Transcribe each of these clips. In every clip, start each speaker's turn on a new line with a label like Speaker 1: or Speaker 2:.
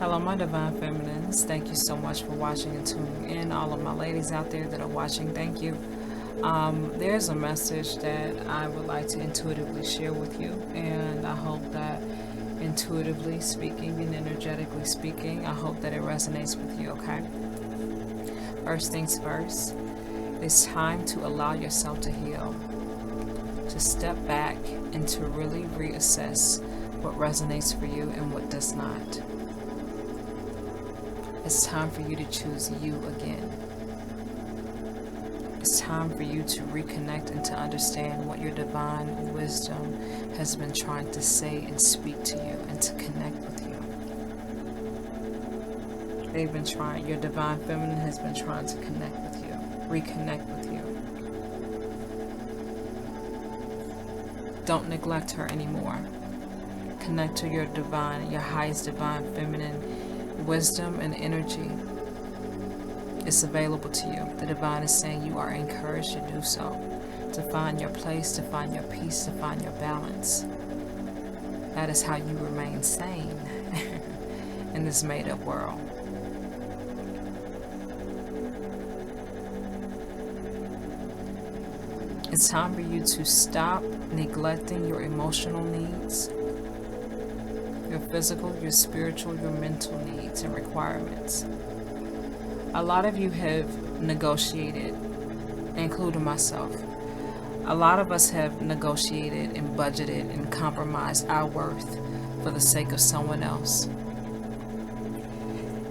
Speaker 1: Hello, my divine feminines. Thank you so much for watching and tuning in. All of my ladies out there that are watching, thank you. There's a message that I would like to intuitively share with you, and I hope that intuitively speaking and energetically speaking, I hope that it resonates with you, okay? First things first, it's time to allow yourself to heal, to step back and to really reassess what resonates for you and what does not. It's time for you to choose you again. It's time for you to reconnect and to understand what your divine wisdom has been trying to say and speak to you and to connect with you. They've been trying, your divine feminine has been trying to connect with you, reconnect with you. Don't neglect her anymore. Connect to your divine, your highest divine feminine wisdom and energy. It's available to you. The divine is saying you are encouraged to do so, to find your place, to find your peace, to find your balance. That is how you remain sane in this made-up world. It's time for you to stop neglecting your emotional needs, your physical, your spiritual, your mental needs and requirements. A lot of you have negotiated, including myself. A lot of us have negotiated and budgeted and compromised our worth for the sake of someone else.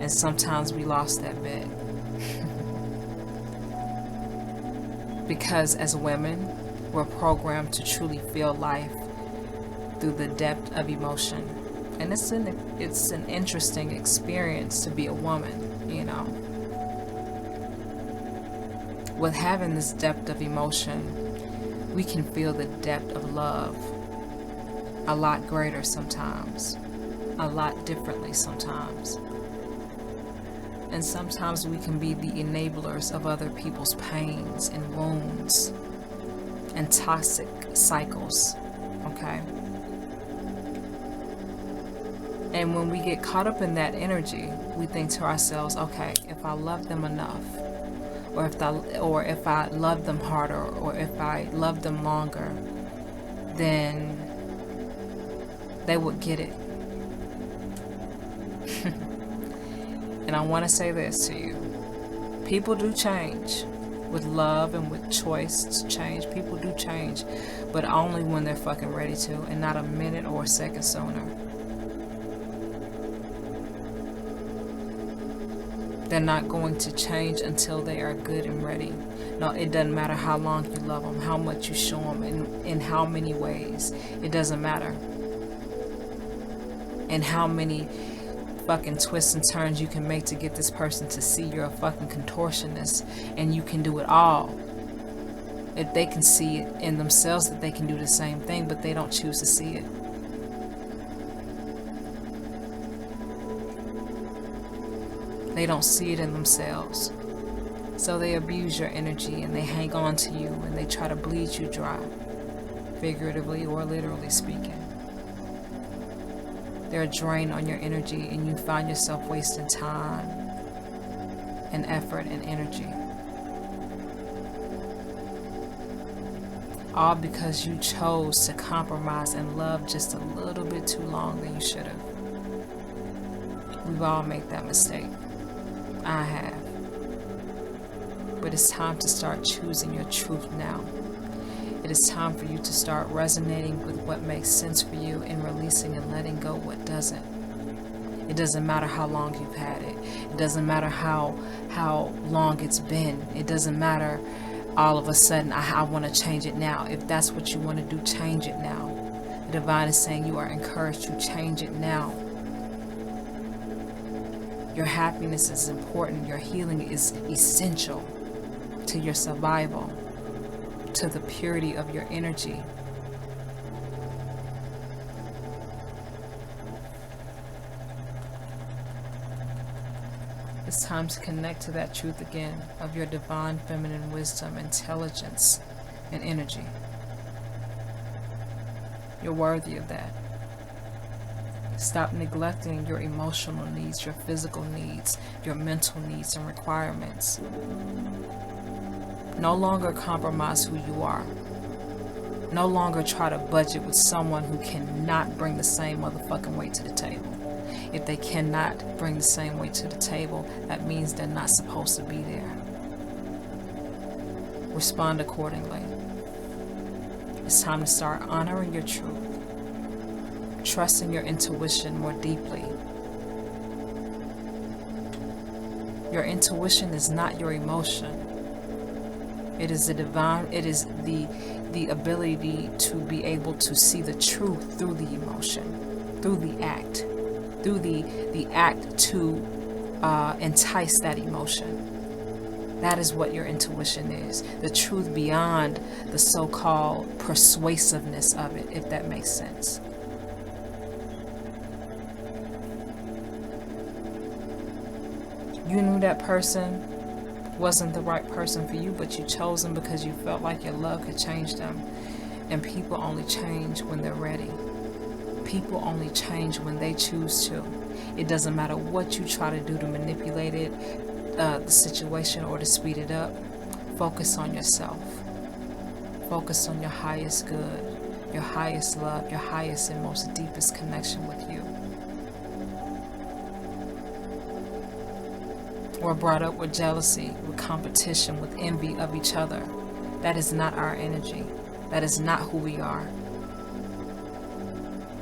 Speaker 1: And sometimes we lost that bet. Because as women, we're programmed to truly feel life through the depth of emotion. And it's an interesting experience to be a woman, you know. With having this depth of emotion, we can feel the depth of love a lot greater sometimes, a lot differently sometimes. And sometimes we can be the enablers of other people's pains and wounds and toxic cycles, okay? And when we get caught up in that energy, we think to ourselves, okay, if I love them enough, or if I love them harder, or if I love them longer, then they would get it. And I want to say this to you. People do change. With love and with choice to change, people do change. But only when they're fucking ready to, and not a minute or a second sooner. They're not going to change until they are good and ready. No, it doesn't matter how long you love them, how much you show them, in how many ways. It doesn't matter. And how many fucking twists and turns you can make to get this person to see you're a fucking contortionist, and you can do it all. If they can see it in themselves that they can do the same thing, but they don't choose to see it. They don't see it in themselves. So they abuse your energy and they hang on to you and they try to bleed you dry, figuratively or literally speaking. They're a drain on your energy, and you find yourself wasting time and effort and energy. All because you chose to compromise and love just a little bit too long than you should have. We've all made that mistake. I have. But it's time to start choosing your truth now. It is time for you to start resonating with what makes sense for you and releasing and letting go what doesn't. It doesn't matter how long you've had it. It doesn't matter how long it's been. It doesn't matter all of a sudden, I want to change it now. If that's what you want to do, change it now. The divine is saying you are encouraged to change it now. Your happiness is important. Your healing is essential to your survival, to the purity of your energy. It's time to connect to that truth again of your divine feminine wisdom, intelligence, and energy. You're worthy of that. Stop neglecting your emotional needs, your physical needs, your mental needs and requirements. No longer compromise who you are. No longer try to budget with someone who cannot bring the same motherfucking weight to the table. If they cannot bring the same weight to the table, that means they're not supposed to be there. Respond accordingly. It's time to start honoring your truth, trusting your intuition more deeply. Your intuition is not your emotion. It is the divine, it is the ability to be able to see the truth through the emotion, through the act, through the act to entice that emotion. That is what your intuition is. The truth beyond the so-called persuasiveness of it, if that makes sense. You knew that person wasn't the right person for you, but you chose them because you felt like your love could change them. And people only change when they're ready. People only change when they choose to. It doesn't matter what you try to do to manipulate it, the situation, or to speed it up. Focus on yourself. Focus on your highest good, your highest love, your highest and most deepest connection with you. We're brought up with jealousy, with competition, with envy of each other. That is not our energy. That is not who we are.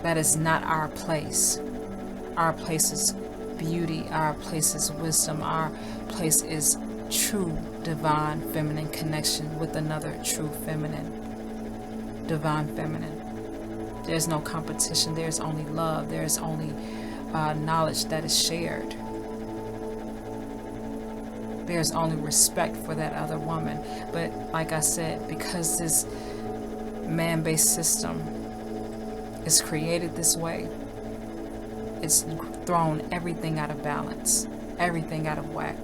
Speaker 1: That is not our place. Our place is beauty. Our place is wisdom. Our place is true divine feminine connection with another true feminine, divine feminine. There's no competition. There's only love. There's only knowledge that is shared. There's only respect for that other woman. But like I said, because this man-based system is created this way, it's thrown everything out of balance, everything out of whack.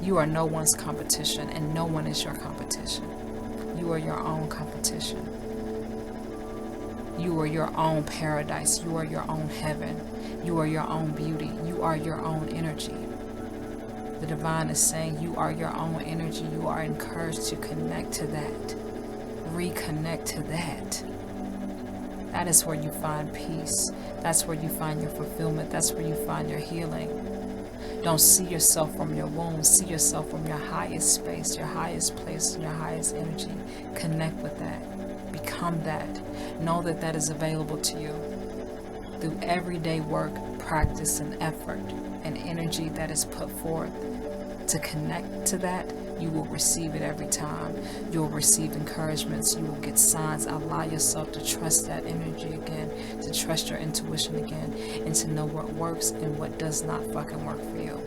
Speaker 1: You are no one's competition, and no one is your competition. You are your own competition. You are your own paradise. You are your own heaven. You are your own beauty. You are your own energy. The divine is saying you are your own energy. You are encouraged to connect to that. Reconnect to that. That is where you find peace. That's where you find your fulfillment. That's where you find your healing. Don't see yourself from your wounds. See yourself from your highest space, your highest place, and your highest energy. Connect with that. Become that. Know that that is available to you. Through everyday work, practice, and effort, and energy that is put forth to connect to that, you will receive it every time. You will receive encouragements. You will get signs. Allow yourself to trust that energy again, to trust your intuition again, and to know what works and what does not fucking work for you.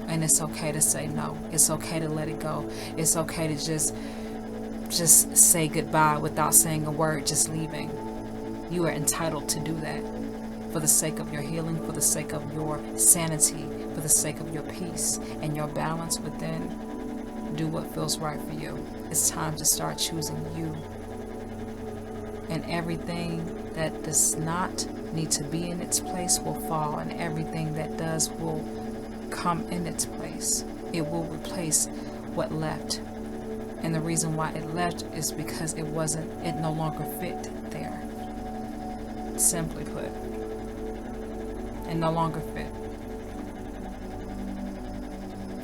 Speaker 1: And it's okay to say no. It's okay to let it go. It's okay to just say goodbye without saying a word, just leaving. You are entitled to do that for the sake of your healing, for the sake of your sanity, for the sake of your peace and your balance within. Do what feels right for you. It's time to start choosing you. And everything that does not need to be in its place will fall, and everything that does will come in its place. It will replace what left. And the reason why it left is because it no longer fit there. Simply put, it no longer fit.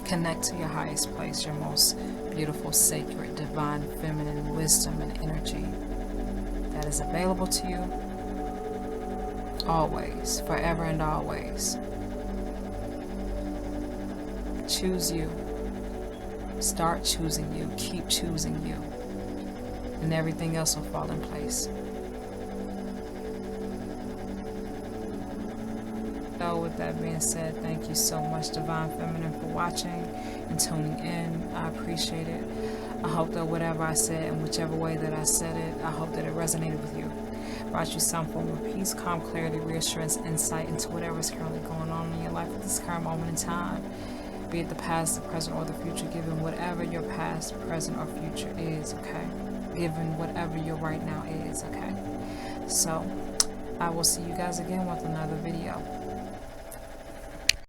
Speaker 1: Connect to your highest place, your most beautiful, sacred, divine, feminine wisdom and energy that is available to you always, forever and always. Choose you. Start choosing you. Keep choosing you. And everything else will fall in place. So with that being said, thank you so much, Divine Feminine, for watching and tuning in. I appreciate it. I hope that whatever I said, in whichever way that I said it, I hope that it resonated with you. Brought you some form of peace, calm, clarity, reassurance, insight into whatever is currently going on in your life at this current moment in time. Be it the past, the present, or the future, given whatever your past, present, or future is, okay? given whatever your right now is, okay? So I will see you guys again with another video.